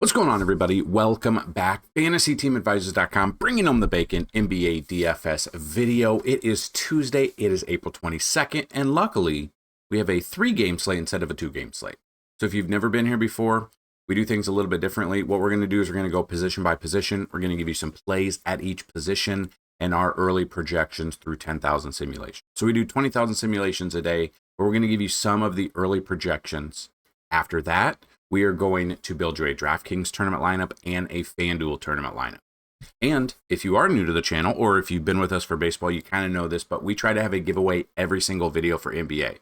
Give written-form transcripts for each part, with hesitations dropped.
What's going on, everybody? Welcome back. FantasyTeamAdvisors.com, bringing home the bacon NBA DFS video. It is Tuesday. It is April 22nd, and luckily, we have a 3-game slate instead of a 2-game slate. So if you've never been here before, we do things a little bit differently. What we're going to do is we're going to go position by position. We're going to give you some plays at each position and our early projections through 10,000 simulations. So we do 20,000 simulations a day, but we're going to give you some of the early projections. After that, we are going to build you a DraftKings tournament lineup and a FanDuel tournament lineup. And if you are new to the channel, or if you've been with us for baseball, you kind of know this, but we try to have a giveaway every single video for NBA.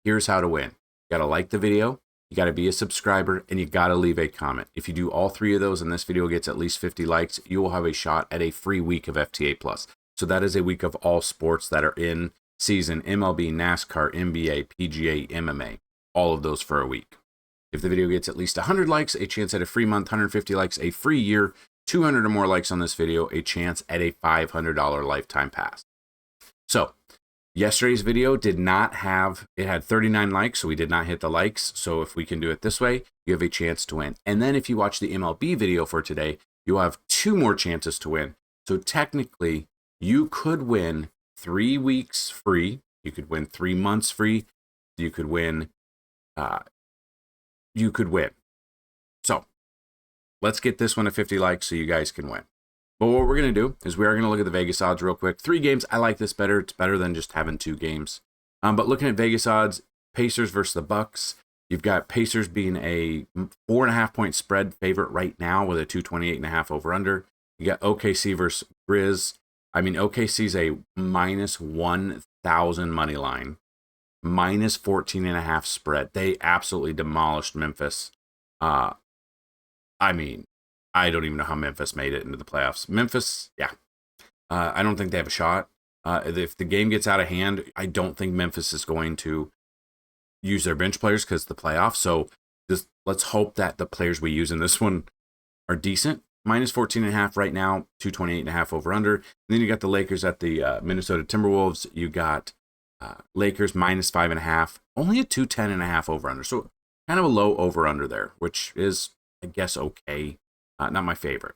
Here's how to win. You got to like the video, you got to be a subscriber, and you got to leave a comment. If you do all 3 of those and this video gets at least 50 likes, you will have a shot at a free week of FTA+. So that is a week of all sports that are in season: MLB, NASCAR, NBA, PGA, MMA, all of those for a week. If the video gets at least 100 likes, a chance at a free month, 150 likes, a free year, 200 or more likes on this video, a chance at a $500 lifetime pass. So yesterday's video did not have, it had 39 likes, so we did not hit the likes. So if we can do it this way, you have a chance to win. And then if you watch the MLB video for today, you'll have 2 more chances to win. So technically, you could win 3 weeks free. You could win 3 months free. You could win, So let's get this one to 50 likes so you guys can win. But what we're going to do is we are going to look at the Vegas odds real quick. 3 games. I like this better. It's better than just having 2 games. But looking at Vegas odds, Pacers versus the Bucks. You've got Pacers being a 4.5 point spread favorite right now with a 228.5 over under. You got OKC versus Grizz. I mean, OKC's a minus 1,000 money line. Minus 14.5 spread. They absolutely demolished Memphis. I mean, I don't even know how Memphis made it into the playoffs. Memphis, yeah. I don't think they have a shot. If the game gets out of hand, I don't think Memphis is going to use their bench players because the playoffs. So just let's hope that the players we use in this one are decent. Minus 14.5 right now, 228.5 over under. And then you got the Lakers at the Minnesota Timberwolves. You got Lakers minus 5.5, only a 210.5 over under. So kind of a low over under there, which is, I guess, okay. Not my favorite.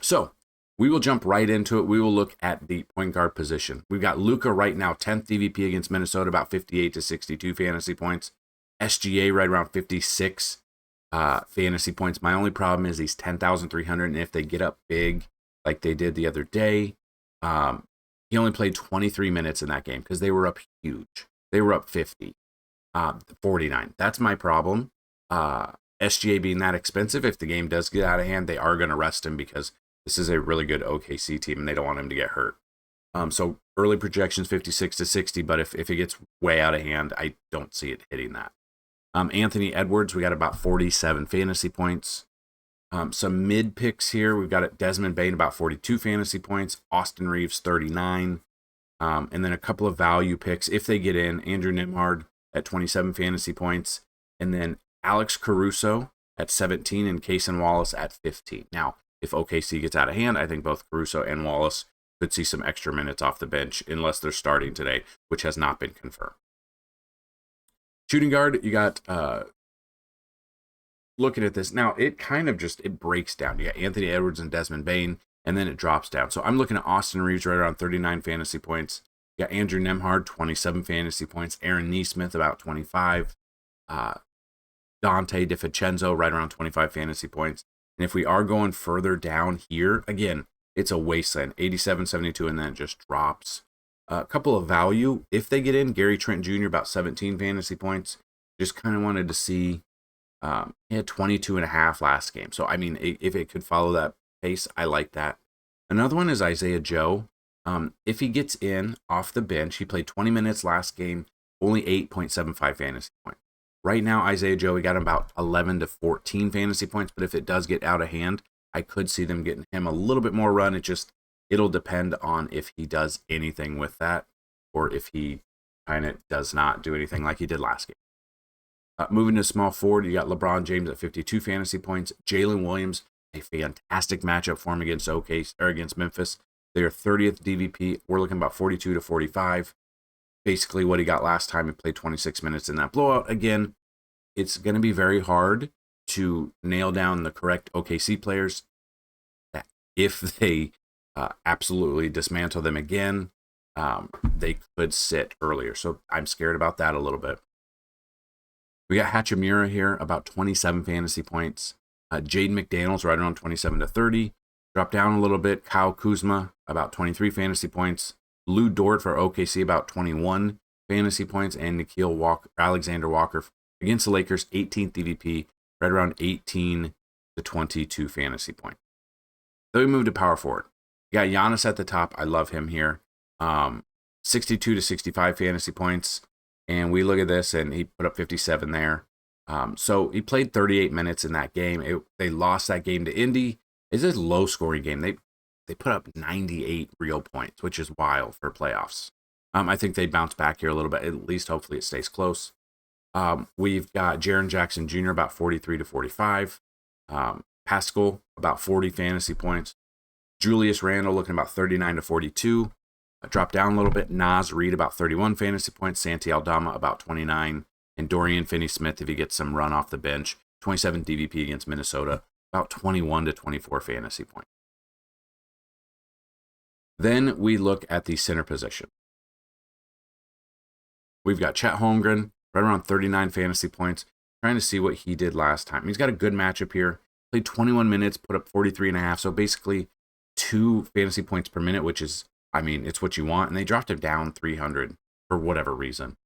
So we will jump right into it. We will look at the point guard position. We've got Luka right now, 10th DVP against Minnesota, about 58 to 62 fantasy points. SGA right around 56 fantasy points. My only problem is he's 10,300, and if they get up big like they did the other day, he only played 23 minutes in that game because they were up huge. They were up 50, 49. That's my problem. SGA being that expensive, if the game does get out of hand, they are going to rest him because this is a really good OKC team and they don't want him to get hurt. So early projections 56 to 60, but if it gets way out of hand, I don't see it hitting that. Anthony Edwards, we got about 47 fantasy points. Some mid picks here. We've got Desmond Bane about 42 fantasy points. Austin Reeves 39. And then a couple of value picks if they get in. Andrew Nembhard at 27 fantasy points. And then Alex Caruso at 17 and Cason Wallace at 15. Now, if OKC gets out of hand, I think both Caruso and Wallace could see some extra minutes off the bench unless they're starting today, which has not been confirmed. Shooting guard, you got... looking at this now, it kind of just, it breaks down. You got Anthony Edwards and Desmond Bane, and then it drops down. So I'm looking at Austin Reeves right around 39 fantasy points. You got Andrew Nembhard, 27 fantasy points. Aaron Nesmith, about 25. Dante DiVincenzo, right around 25 fantasy points. And if we are going further down here, again, it's a wasteland. 87, 72, and then it just drops. A couple of value, if they get in, Gary Trent Jr., about 17 fantasy points. Just kind of wanted to see... he had 22.5 last game. So, I mean, if it could follow that pace, I like that. Another one is Isaiah Joe. If he gets in off the bench, he played 20 minutes last game, only 8.75 fantasy points. Right now, Isaiah Joe, we got him about 11 to 14 fantasy points. But if it does get out of hand, I could see them getting him a little bit more run. It'll depend on if he does anything with that or if he kind of does not do anything like he did last game. Moving to small forward, you got LeBron James at 52 fantasy points. Jalen Williams, a fantastic matchup for him against Memphis. They are 30th DVP. We're looking about 42 to 45. Basically what he got last time. He played 26 minutes in that blowout. Again, it's going to be very hard to nail down the correct OKC players. That if they absolutely dismantle them again, they could sit earlier. So I'm scared about that a little bit. We got Hachimura here, about 27 fantasy points. Jaden McDaniels right around 27 to 30. Drop down a little bit. Kyle Kuzma, about 23 fantasy points. Lou Dort for OKC, about 21 fantasy points. And Alexander Walker against the Lakers, 18th DVP, right around 18 to 22 fantasy points. Then we move to power forward. You got Giannis at the top. I love him here. 62 to 65 fantasy points. And we look at this, and he put up 57 there. So he played 38 minutes in that game. They lost that game to Indy. It's a low-scoring game. They put up 98 real points, which is wild for playoffs. I think they bounce back here a little bit. At least, hopefully, it stays close. We've got Jaren Jackson Jr. about 43 to 45. Pascal about 40 fantasy points. Julius Randle looking about 39 to 42. Drop down a little bit. Naz Reid about 31 fantasy points. Santi Aldama about 29. And Dorian Finney-Smith, if he gets some run off the bench, 27 DVP against Minnesota, about 21 to 24 fantasy points. Then we look at the center position. We've got Chet Holmgren, right around 39 fantasy points, trying to see what he did last time. He's got a good matchup here. Played 21 minutes, put up 43.5, so basically 2 fantasy points per minute, which is, it's what you want. And they dropped him down 300 for whatever reason.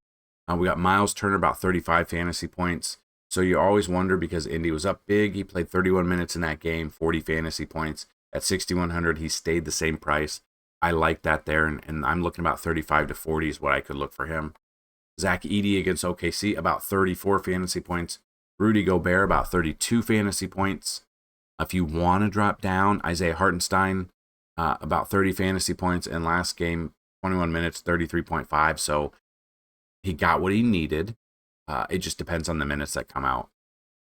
We got Miles Turner, about 35 fantasy points. So you always wonder, because Indy was up big. He played 31 minutes in that game, 40 fantasy points. At 6,100, he stayed the same price. I like that there, and I'm looking about 35 to 40 is what I could look for him. Zach Edey against OKC, about 34 fantasy points. Rudy Gobert, about 32 fantasy points. If you want to drop down, Isaiah Hartenstein, about 30 fantasy points. And last game, 21 minutes, 33.5. So he got what he needed. It just depends on the minutes that come out.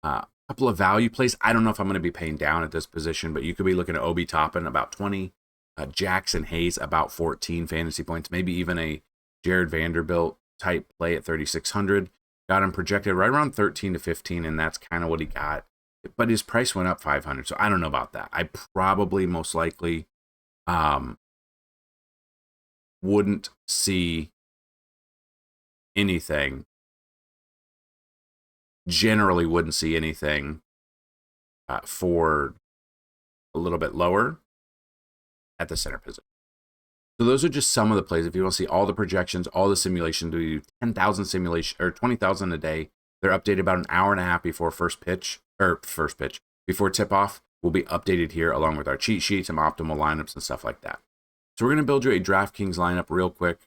A couple of value plays. I don't know if I'm going to be paying down at this position, but you could be looking at Obi Toppin, about 20. Jackson Hayes, about 14 fantasy points. Maybe even a Jared Vanderbilt type play at 3,600. Got him projected right around 13 to 15, and that's kind of what he got. But his price went up 500, so I don't know about that. I probably most likely wouldn't see anything. Generally wouldn't see anything for a little bit lower at the center position. So those are just some of the plays. If you want to see all the projections, all the simulations, we do 10,000 simulation or 20,000 a day. They're updated about an hour and a half before before tip-off. Will be updated here along with our cheat sheets and optimal lineups and stuff like that. So we're going to build you a DraftKings lineup real quick.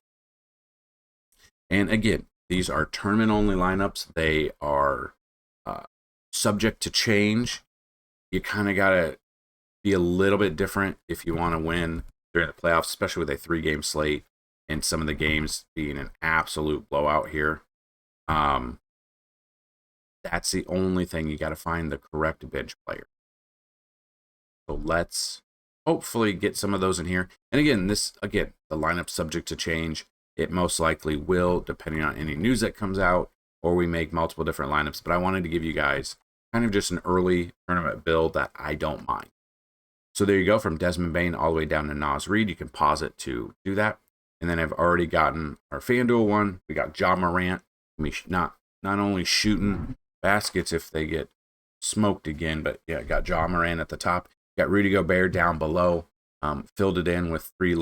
And again, these are tournament-only lineups. They are subject to change. You kind of got to be a little bit different if you want to win during the playoffs, especially with a 3-game slate and some of the games being an absolute blowout here. That's the only thing. You got to find the correct bench player. So let's hopefully get some of those in here. And again, the lineup's subject to change. It most likely will, depending on any news that comes out, or we make multiple different lineups. But I wanted to give you guys kind of just an early tournament build that I don't mind. So there you go, from Desmond Bane all the way down to Naz Reid. You can pause it to do that. And then I've already gotten our FanDuel one. We got Ja Morant. Not only shooting baskets if they get smoked again, but yeah, got Ja Morant at the top. Got Rudy Gobert down below. Filled it in with three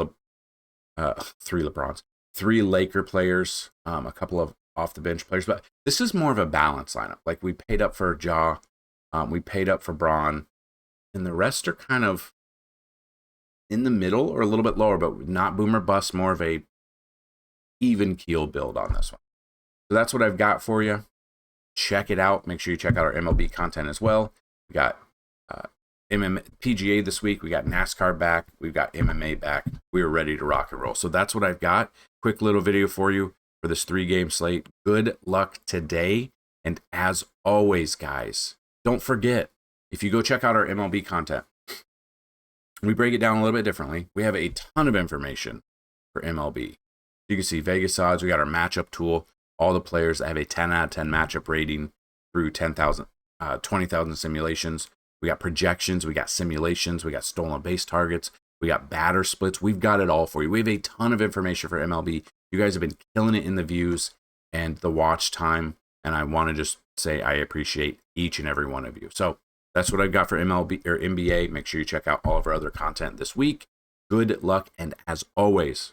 Laker players, a couple of off the bench players. But this is more of a balanced lineup. Like, we paid up for Ja, we paid up for Braun, and the rest are kind of in the middle or a little bit lower, but not boom or bust, more of a even keel build on this one. So that's what I've got for you. Check it out. Make sure you check out our MLB content as well. We got PGA this week. We got NASCAR back. We've got MMA back. We are ready to rock and roll. So that's what I've got. Quick little video for you for this 3-game slate. Good luck today. And as always, guys, don't forget, if you go check out our MLB content, we break it down a little bit differently. We have a ton of information for MLB. You can see Vegas odds. We got our matchup tool. All the players that have a 10 out of 10 matchup rating through 10,000 20,000 simulations. We got projections, we got simulations, we got stolen base targets, we got batter splits. We've got it all for you. We have a ton of information for MLB. You guys have been killing it in the views and the watch time, and I want to just say I appreciate each and every one of you. So that's what I've got for MLB or NBA. Make sure you check out all of our other content this week. Good luck, and as always,